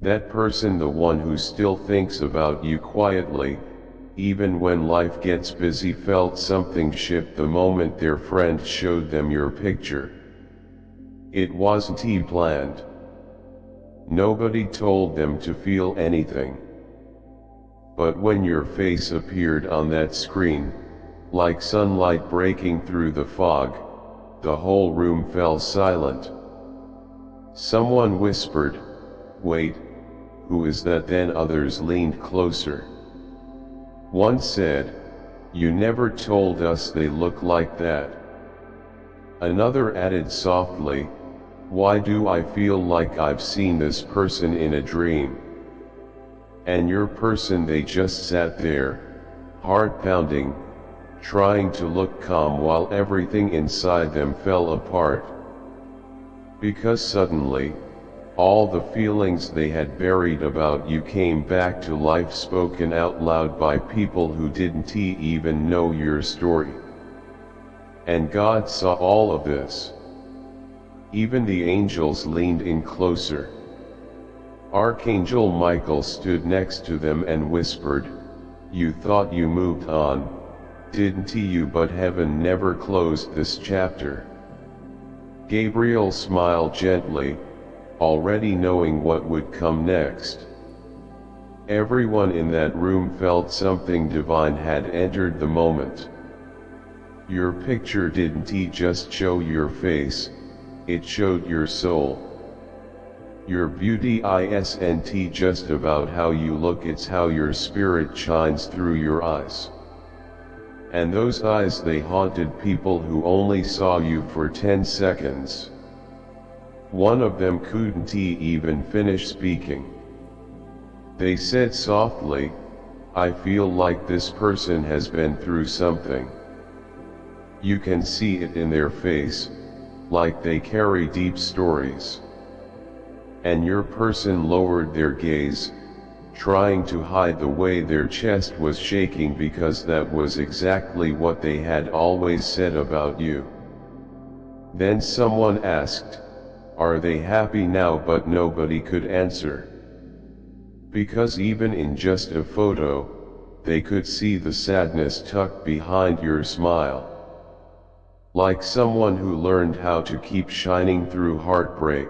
That person, the one who still thinks about you quietly, even when life gets busy, felt something shift the moment their friend showed them your picture. It wasn't planned. Nobody told them to feel anything. But when your face appeared on that screen, like sunlight breaking through the fog, the whole room fell silent. Someone whispered, "Wait, who is that?" Then others leaned closer. One said, "You never told us they look like that." Another added softly, "Why do I feel like I've seen this person in a dream?" And your person, they just sat there, heart pounding, trying to look calm while everything inside them fell apart. Because suddenly, all the feelings they had buried about you came back to life, spoken out loud by people who didn't even know your story. And God saw all of this. Even the angels leaned in closer. Archangel Michael stood next to them and whispered, "You thought you moved on, didn't you? But heaven never closed this chapter." Gabriel smiled gently, already knowing what would come next. Everyone in that room felt something divine had entered the moment. Your picture didn't just show your face, it showed your soul. Your beauty isn't just about how you look, it's how your spirit shines through your eyes. And those eyes, they haunted people who only saw you for 10 seconds. One of them couldn't even finish speaking. They said softly, "I feel like this person has been through something." You can see it in their face, like they carry deep stories. And your person lowered their gaze, trying to hide the way their chest was shaking, because that was exactly what they had always said about you. Then someone asked, "Are they happy now?" But nobody could answer. Because even in just a photo, they could see the sadness tucked behind your smile. Like someone who learned how to keep shining through heartbreak.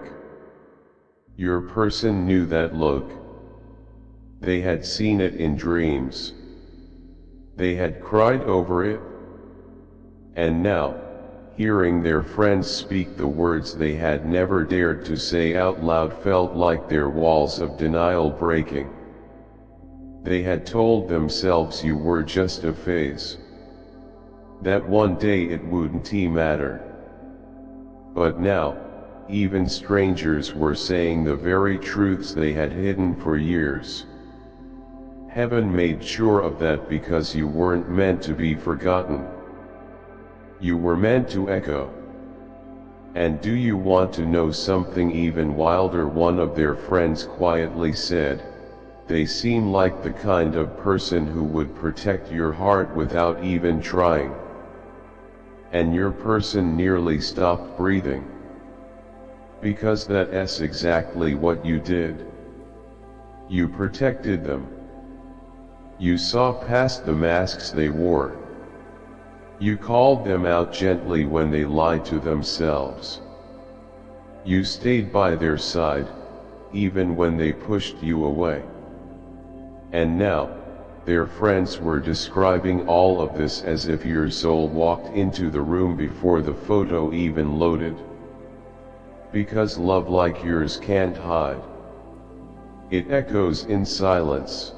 Your person knew that look. They had seen it in dreams. They had cried over it. And now, hearing their friends speak the words they had never dared to say out loud felt like their walls of denial breaking. They had told themselves you were just a phase. That one day it wouldn't matter. But now, even strangers were saying the very truths they had hidden for years. Heaven made sure of that, because you weren't meant to be forgotten. You were meant to echo. And do you want to know something even wilder? One of their friends quietly said, "They seem like the kind of person who would protect your heart without even trying." And your person nearly stopped breathing. Because that's exactly what you did. You protected them. You saw past the masks they wore. You called them out gently when they lied to themselves. You stayed by their side, even when they pushed you away. And now, their friends were describing all of this as if your soul walked into the room before the photo even loaded. Because love like yours can't hide. It echoes in silence.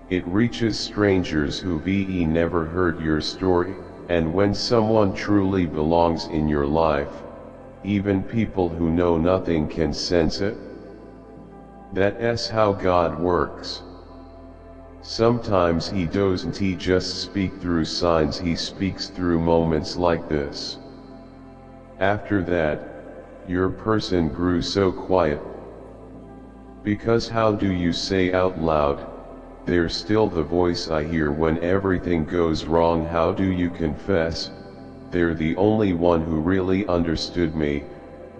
It reaches strangers who've never heard your story, and when someone truly belongs in your life, even people who know nothing can sense it. That's how God works. Sometimes He doesn't just speak through signs, He speaks through moments like this. After that, your person grew so quiet. Because how do you say out loud, "They're still the voice I hear when everything goes wrong"? How do you confess, "They're the only one who really understood me,"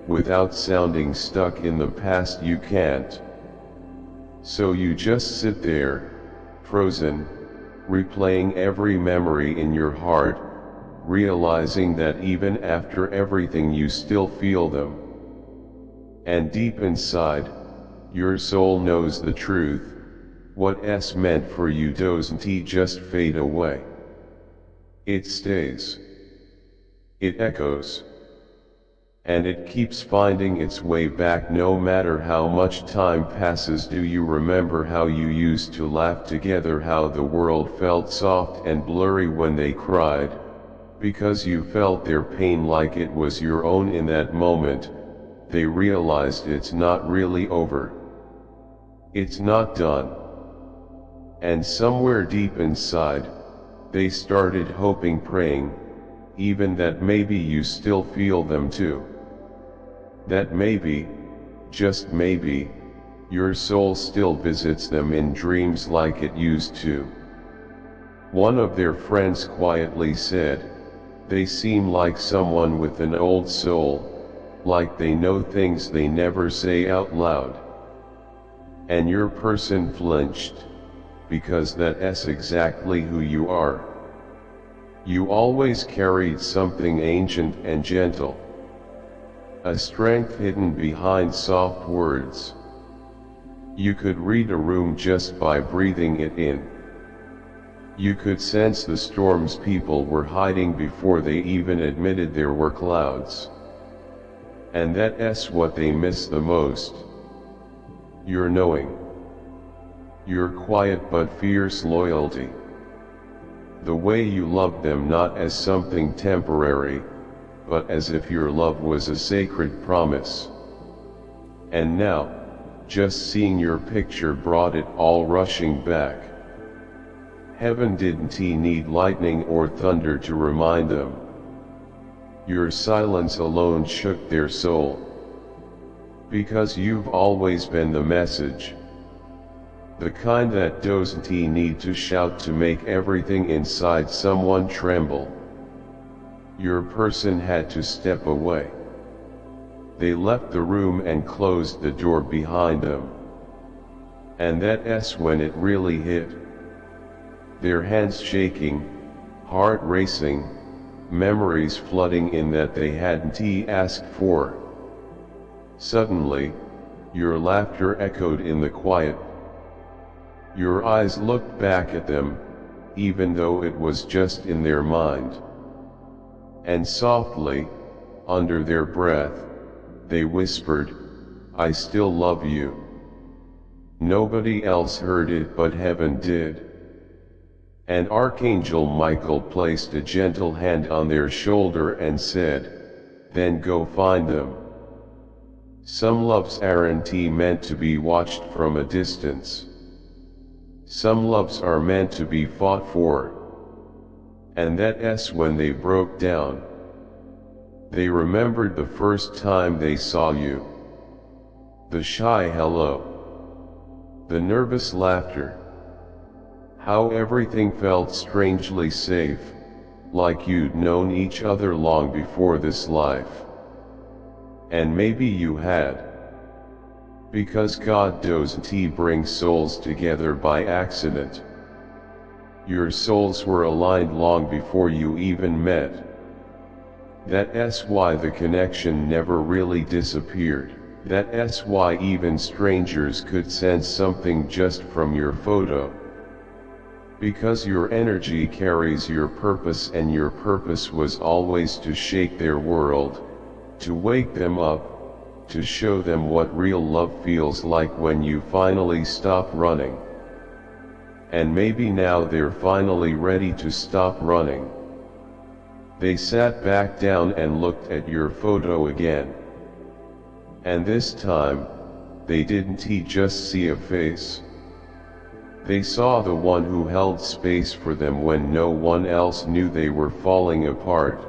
without sounding stuck in the past? You can't. So you just sit there, frozen, replaying every memory in your heart, realizing that even after everything you still feel them. And deep inside, your soul knows the truth. What's meant for you doesn't just fade away. It stays. It echoes. And it keeps finding its way back no matter how much time passes. Do you remember how you used to laugh together, how the world felt soft and blurry when they cried? Because you felt their pain like it was your own in that moment, they realized it's not really over. It's not done. And somewhere deep inside, they started hoping, praying, even that maybe you still feel them too. That maybe, just maybe, your soul still visits them in dreams like it used to. One of their friends quietly said, "They seem like someone with an old soul, like they know things they never say out loud." And your person flinched, because that's exactly who you are. You always carried something ancient and gentle. A strength hidden behind soft words. You could read a room just by breathing it in. You could sense the storms people were hiding before they even admitted there were clouds. And that's what they miss the most. Your knowing. Your quiet but fierce loyalty. The way you loved them not as something temporary, but as if your love was a sacred promise. And now, just seeing your picture brought it all rushing back. Heaven didn't need lightning or thunder to remind them. Your silence alone shook their soul. Because you've always been the message. The kind that doesn't need to shout to make everything inside someone tremble. Your person had to step away. They left the room and closed the door behind them. And that's when it really hit. Their hands shaking, heart racing, memories flooding in that they hadn't asked for. Suddenly, your laughter echoed in the quiet. Your eyes looked back at them, even though it was just in their mind. And softly, under their breath, they whispered, "I still love you." Nobody else heard it but heaven did. And Archangel Michael placed a gentle hand on their shoulder and said, "Then go find them." Some loves aren't meant to be watched from a distance. Some loves are meant to be fought for. And that's when they broke down. They remembered the first time they saw you. The shy hello. The nervous laughter. How everything felt strangely safe, like you'd known each other long before this life. And maybe you had. Because God doesn't bring souls together by accident. Your souls were aligned long before you even met. That's why the connection never really disappeared. That's why even strangers could sense something just from your photo. Because your energy carries your purpose, and your purpose was always to shake their world, to wake them up, to show them what real love feels like when you finally stop running. And maybe now they're finally ready to stop running. They sat back down and looked at your photo again. And this time, they didn't just see a face. They saw the one who held space for them when no one else knew they were falling apart.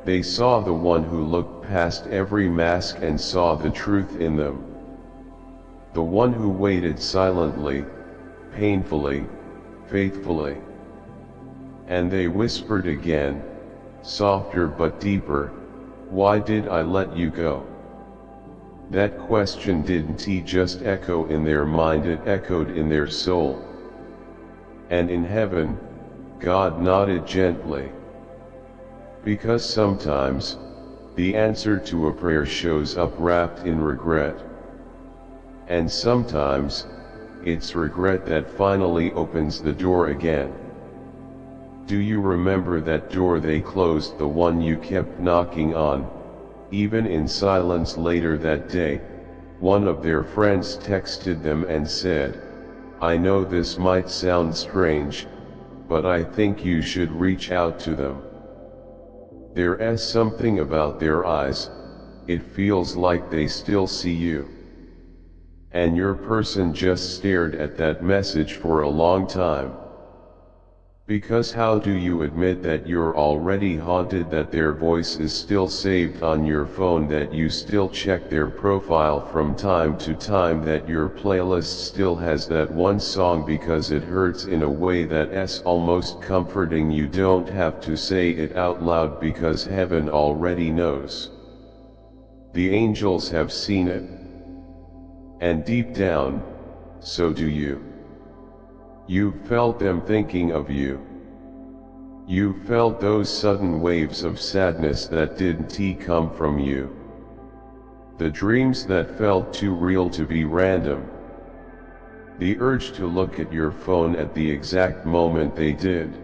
They saw the one who looked past every mask and saw the truth in them. The one who waited silently, painfully, faithfully. And they whispered again, softer but deeper, "Why did I let you go?" That question didn't just echo in their mind, it echoed in their soul. And in heaven, God nodded gently. Because sometimes, the answer to a prayer shows up wrapped in regret. And sometimes, it's regret that finally opens the door again. Do you remember that door they closed, the one you kept knocking on? Even in silence later that day, one of their friends texted them and said, "I know this might sound strange, but I think you should reach out to them. There's something about their eyes, it feels like they still see you." And your person just stared at that message for a long time. Because how do you admit that you're already haunted, that their voice is still saved on your phone, that you still check their profile from time to time, that your playlist still has that one song because it hurts in a way that's almost comforting? You don't have to say it out loud because heaven already knows. The angels have seen it. And deep down, so do you. You felt them thinking of you. You felt those sudden waves of sadness that didn't come from you. The dreams that felt too real to be random. The urge to look at your phone at the exact moment they did.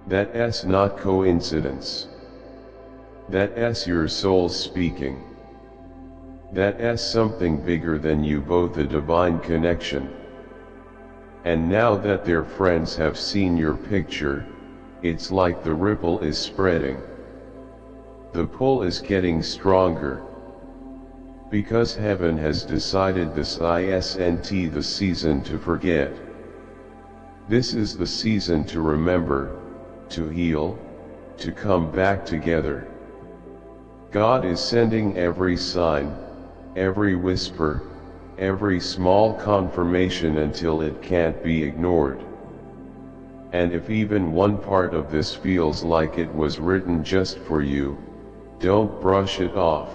That's not coincidence. That's your soul speaking. That's something bigger than you both, a divine connection. And now that their friends have seen your picture, it's like the ripple is spreading. The pull is getting stronger. Because heaven has decided this isn't the season to forget. This is the season to remember, to heal, to come back together. God is sending every sign, every whisper, every small confirmation until it can't be ignored. And if even one part of this feels like it was written just for you, don't brush it off.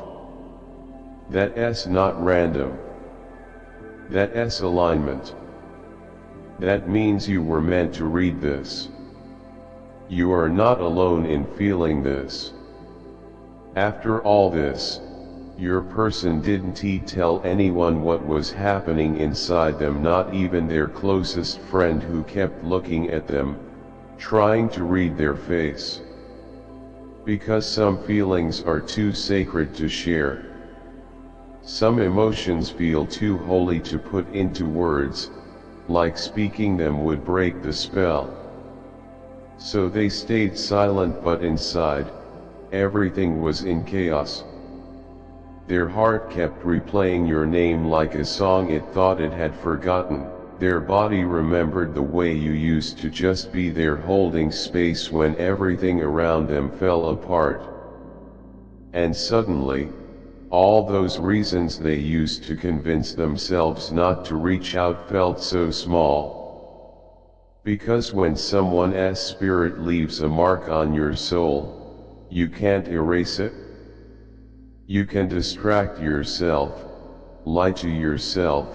That's not random. That's alignment. That means you were meant to read this. You are not alone in feeling this. After all this, your person didn't tell anyone what was happening inside them, not even their closest friend who kept looking at them, trying to read their face. Because some feelings are too sacred to share. Some emotions feel too holy to put into words, like speaking them would break the spell. So they stayed silent, but inside, everything was in chaos. Their heart kept replaying your name like a song it thought it had forgotten. Their body remembered the way you used to just be there holding space when everything around them fell apart. And suddenly, all those reasons they used to convince themselves not to reach out felt so small. Because when someone's spirit leaves a mark on your soul, you can't erase it. You can distract yourself, lie to yourself,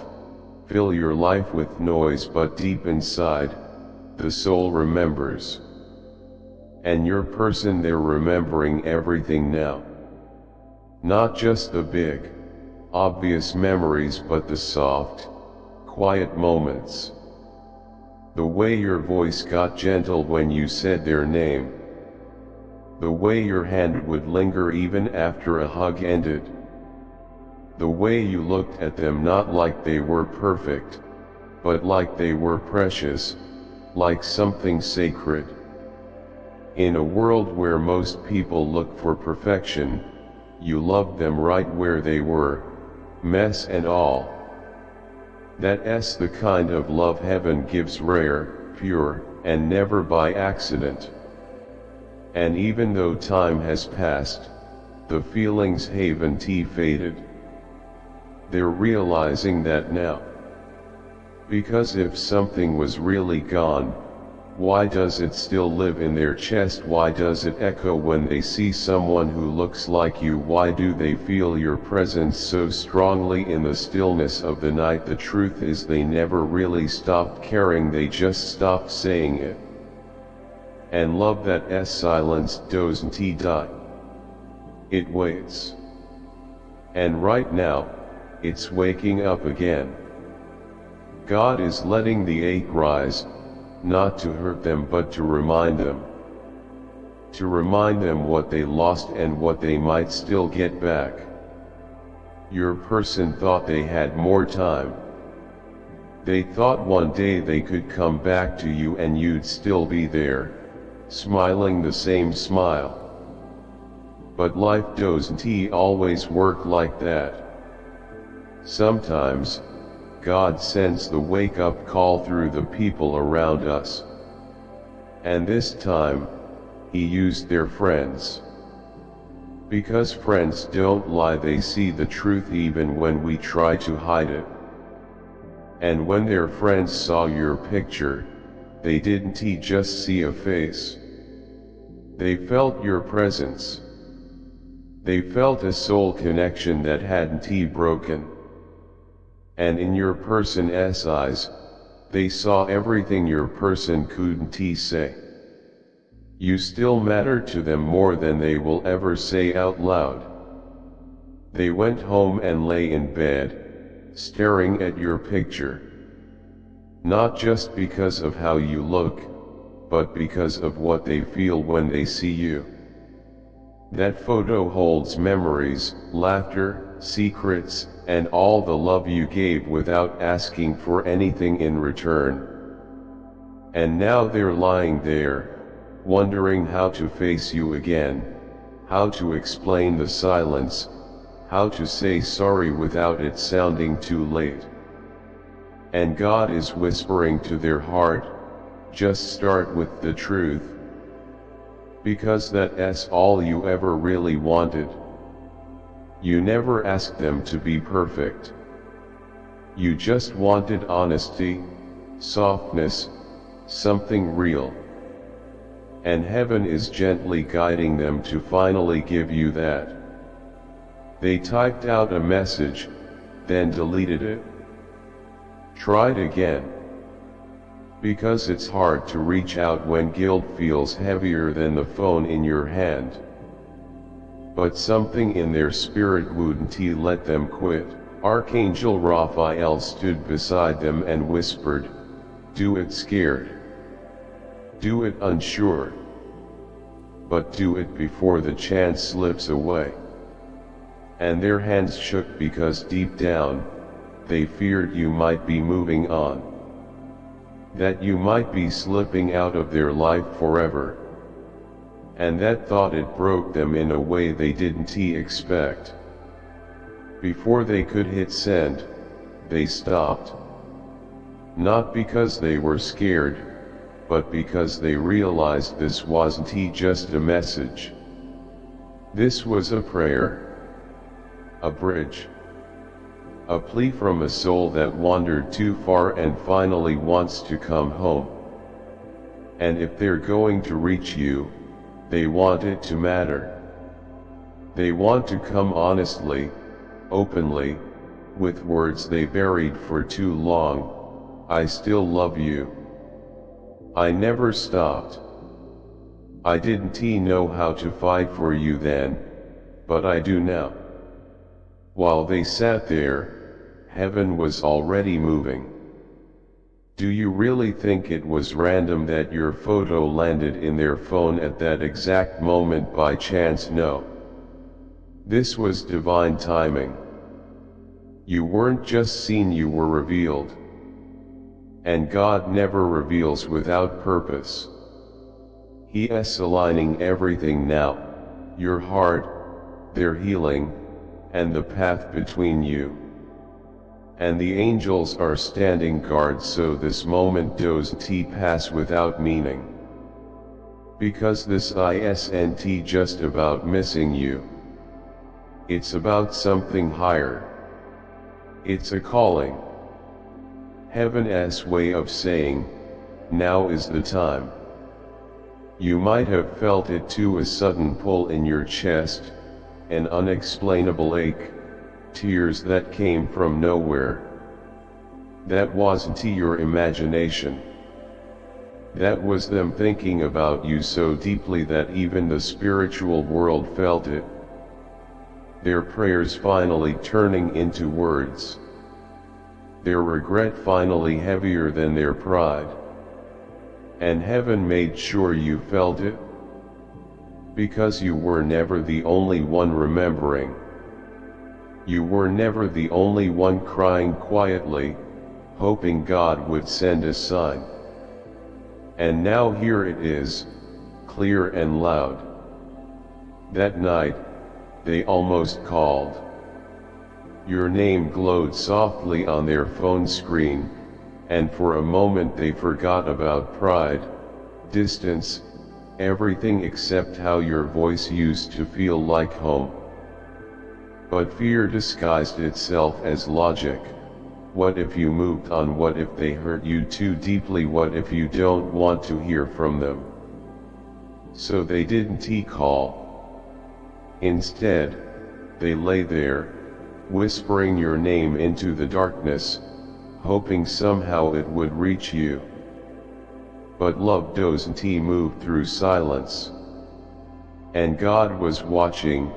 fill your life with noise, but deep inside, the soul remembers. And your person, they're remembering everything now. Not just the big, obvious memories, but the soft, quiet moments. The way your voice got gentle when you said their name. The way your hand would linger even after a hug ended. The way you looked at them not like they were perfect, but like they were precious, like something sacred. In a world where most people look for perfection, you loved them right where they were, mess and all. That's the kind of love heaven gives, rare, pure, and never by accident. And even though time has passed, the feelings haven't faded. They're realizing that now. Because if something was really gone, Why does it still live in their chest? Why does it echo when they see someone who looks like you? Why do they feel your presence so strongly in the stillness of the night? The truth is they never really stopped caring, they just stopped saying it. And love that S silence doesn't die. It waits. And right now, it's waking up again. God is letting the ache rise, not to hurt them but to remind them. To remind them what they lost and what they might still get back. Your person thought they had more time. They thought one day they could come back to you and you'd still be there, smiling the same smile. But life doesn't always work like that. Sometimes, God sends the wake-up call through the people around us. And this time, He used their friends. Because friends don't lie, they see the truth even when we try to hide it. And when their friends saw your picture, they didn't just see a face. They felt your presence. They felt a soul connection that hadn't broken. And in your person's eyes, they saw everything your person couldn't say. You still matter to them more than they will ever say out loud. They went home and lay in bed, staring at your picture. Not just because of how you look, but because of what they feel when they see you. That photo holds memories, laughter, secrets, and all the love you gave without asking for anything in return. And now they're lying there, wondering how to face you again, how to explain the silence, how to say sorry without it sounding too late. And God is whispering to their heart, just start with the truth. Because that's all you ever really wanted. You never asked them to be perfect. You just wanted honesty, softness, something real. And heaven is gently guiding them to finally give you that. They typed out a message, then deleted it. Tried again. Because it's hard to reach out when guilt feels heavier than the phone in your hand. But something in their spirit wouldn't let them quit. Archangel Raphael stood beside them and whispered, "Do it scared. Do it unsure. But do it before the chance slips away." And their hands shook because deep down, they feared you might be moving on. That you might be slipping out of their life forever. And that thought, it broke them in a way they didn't expect. Before they could hit send, they stopped. Not because they were scared, but because they realized this wasn't just a message. This was a prayer. A bridge. A plea from a soul that wandered too far and finally wants to come home. And if they're going to reach you, they want it to matter. They want to come honestly, openly, with words they buried for too long. I still love you. I never stopped. I didn't know how to fight for you then, but I do now. While they sat there, heaven was already moving. Do you really think it was random that your photo landed in their phone at that exact moment by chance? No. This was divine timing. You weren't just seen, you were revealed. And God never reveals without purpose. He is aligning everything now, your heart, their healing, and the path between you. And the angels are standing guard so this moment doesn't pass without meaning. Because this isn't just about missing you. It's about something higher. It's a calling. Heaven's way of saying, now is the time. You might have felt it too, a sudden pull in your chest, an unexplainable ache, tears that came from nowhere. That wasn't your imagination. That was them thinking about you so deeply that even the spiritual world felt it. Their prayers finally turning into words. Their regret finally heavier than their pride. And heaven made sure you felt it. Because you were never the only one remembering. You were never the only one crying quietly, hoping God would send a sign. And now here it is, clear and loud. That night, they almost called. Your name glowed softly on their phone screen, and for a moment they forgot about pride, distance, everything except how your voice used to feel like home. But fear disguised itself as logic. What if you moved on? What if they hurt you too deeply? What if you don't want to hear from them? So they didn't call. Instead, they lay there, whispering your name into the darkness, hoping somehow it would reach you. But love doesn't move through silence. And God was watching,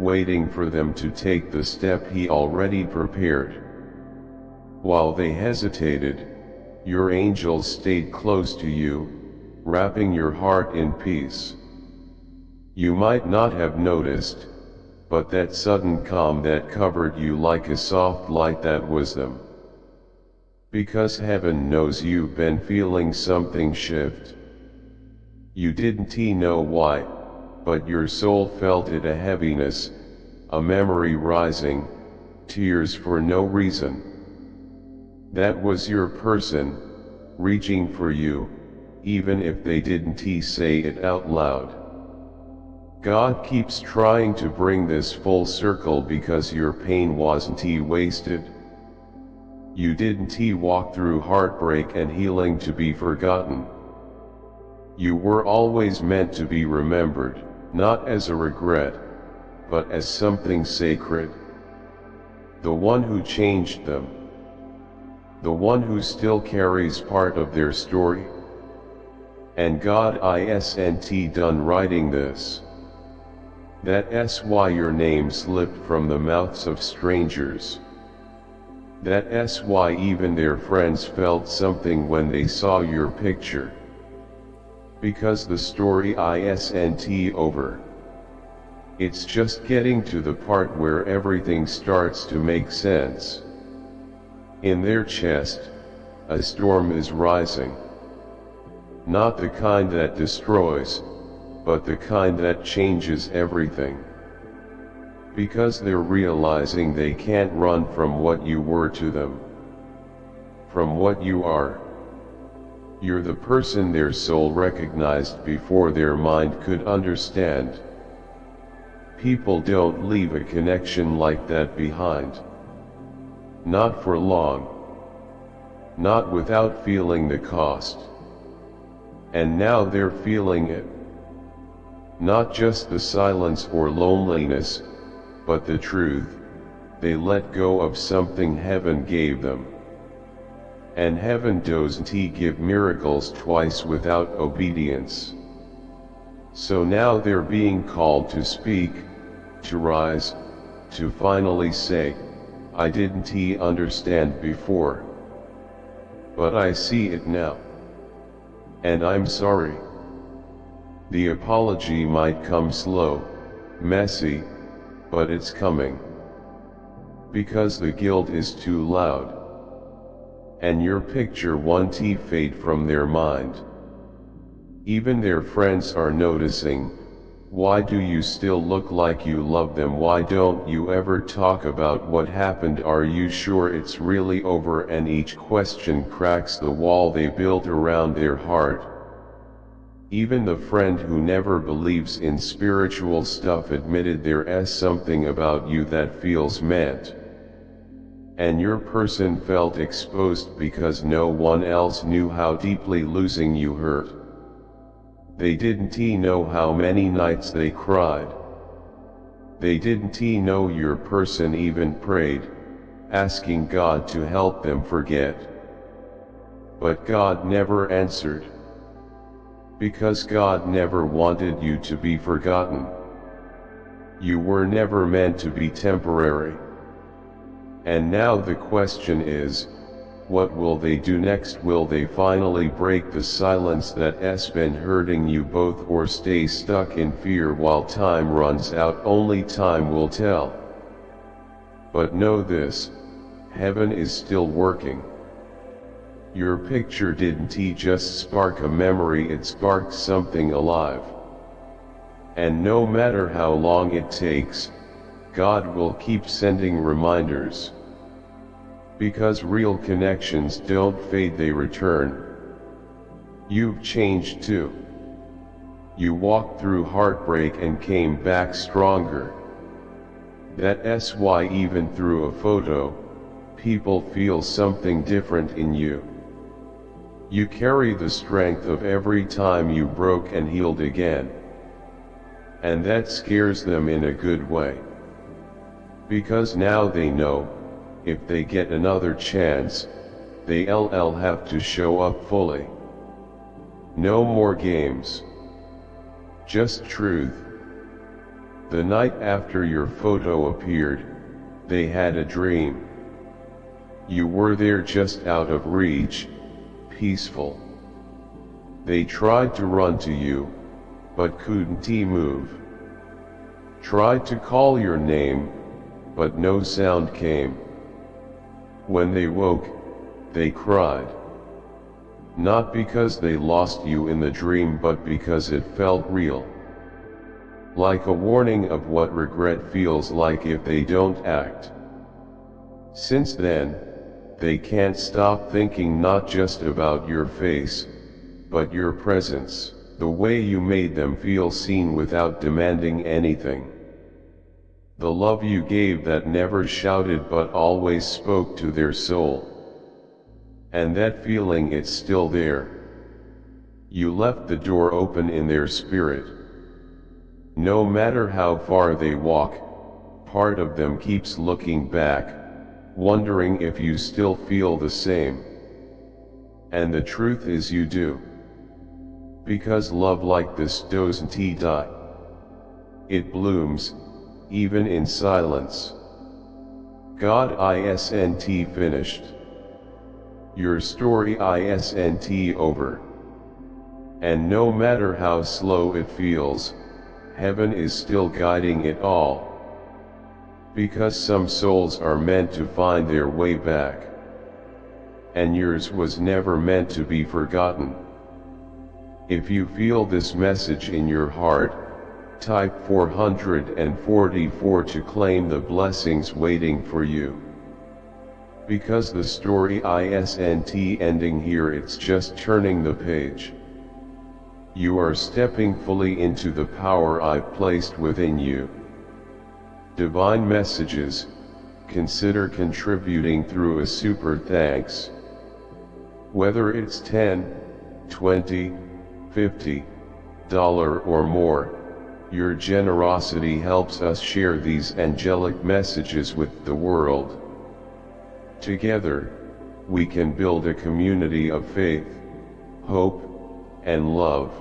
waiting for them to take the step He already prepared. While they hesitated, your angels stayed close to you, wrapping your heart in peace. You might not have noticed, but that sudden calm that covered you like a soft light, that was them. Because heaven knows you've been feeling something shift. You didn't know why, but your soul felt it, a heaviness, a memory rising, tears for no reason. That was your person, reaching for you, even if they didn't say it out loud. God keeps trying to bring this full circle because your pain wasn't wasted. You didn't walk through heartbreak and healing to be forgotten. You were always meant to be remembered, not as a regret, but as something sacred. The one who changed them. The one who still carries part of their story. And God isn't done writing this. That's why your name slipped from the mouths of strangers. That's why even their friends felt something when they saw your picture. Because the story isn't over. It's just getting to the part where everything starts to make sense. In their chest, a storm is rising. Not the kind that destroys, but the kind that changes everything. Because they're realizing they can't run from what you were to them. From what you are. You're the person their soul recognized before their mind could understand. People don't leave a connection like that behind. Not for long. Not without feeling the cost. And now they're feeling it. Not just the silence or loneliness, but the truth. They let go of something heaven gave them. And heaven doesn't give miracles twice without obedience. So now they're being called to speak, to rise, to finally say, I didn't understand before. But I see it now. And I'm sorry. The apology might come slow, messy, but it's coming. Because the guilt is too loud. And your picture won't fade from their mind. Even their friends are noticing. Why do you still look like you love them? Why don't you ever talk about what happened? Are you sure it's really over? And each question cracks the wall they built around their heart. Even the friend who never believes in spiritual stuff admitted there's something about you that feels meant. and your person felt exposed because no one else knew how deeply losing you hurt. They didn't know how many nights they cried. They didn't know your person even prayed, asking God to help them forget. But God never answered. Because God never wanted you to be forgotten. You were never meant to be temporary. And now the question is, what will they do next? Will they finally break the silence that has been hurting you both, or stay stuck in fear while time runs out? Only time will tell. But know this, heaven is still working. Your picture didn't just spark a memory, it sparked something alive. And no matter how long it takes, God will keep sending reminders. Because real connections don't fade, they return. You've changed too. You walked through heartbreak and came back stronger. That's why even through a photo, people feel something different in you. You carry the strength of every time you broke and healed again. And that scares them in a good way. Because now they know, if they get another chance, they'll have to show up fully. No more games. Just truth. The night after your photo appeared, they had a dream. You were there just out of reach, peaceful. They tried to run to you, but couldn't move. Tried to call your name, but no sound came. When they woke, they cried. Not because they lost you in the dream, but because it felt real. Like a warning of what regret feels like if they don't act. Since then, they can't stop thinking not just about your face, but your presence, the way you made them feel seen without demanding anything. The love you gave that never shouted but always spoke to their soul. And that feeling, it's still there. You left the door open in their spirit. No matter how far they walk, part of them keeps looking back, wondering if you still feel the same. And the truth is you do. Because love like this doesn't die. It blooms, even in silence. God isn't finished. Your story isn't over. And no matter how slow it feels, heaven is still guiding it all. Because some souls are meant to find their way back. And yours was never meant to be forgotten. If you feel this message in your heart, type 444 to claim the blessings waiting for you. Because the story isn't ending here, it's just turning the page. You are stepping fully into the power I've placed within you. Divine messages, consider contributing through a super thanks. Whether it's $10, $20, $50 or more, your generosity helps us share these angelic messages with the world. Together, we can build a community of faith, hope, and love.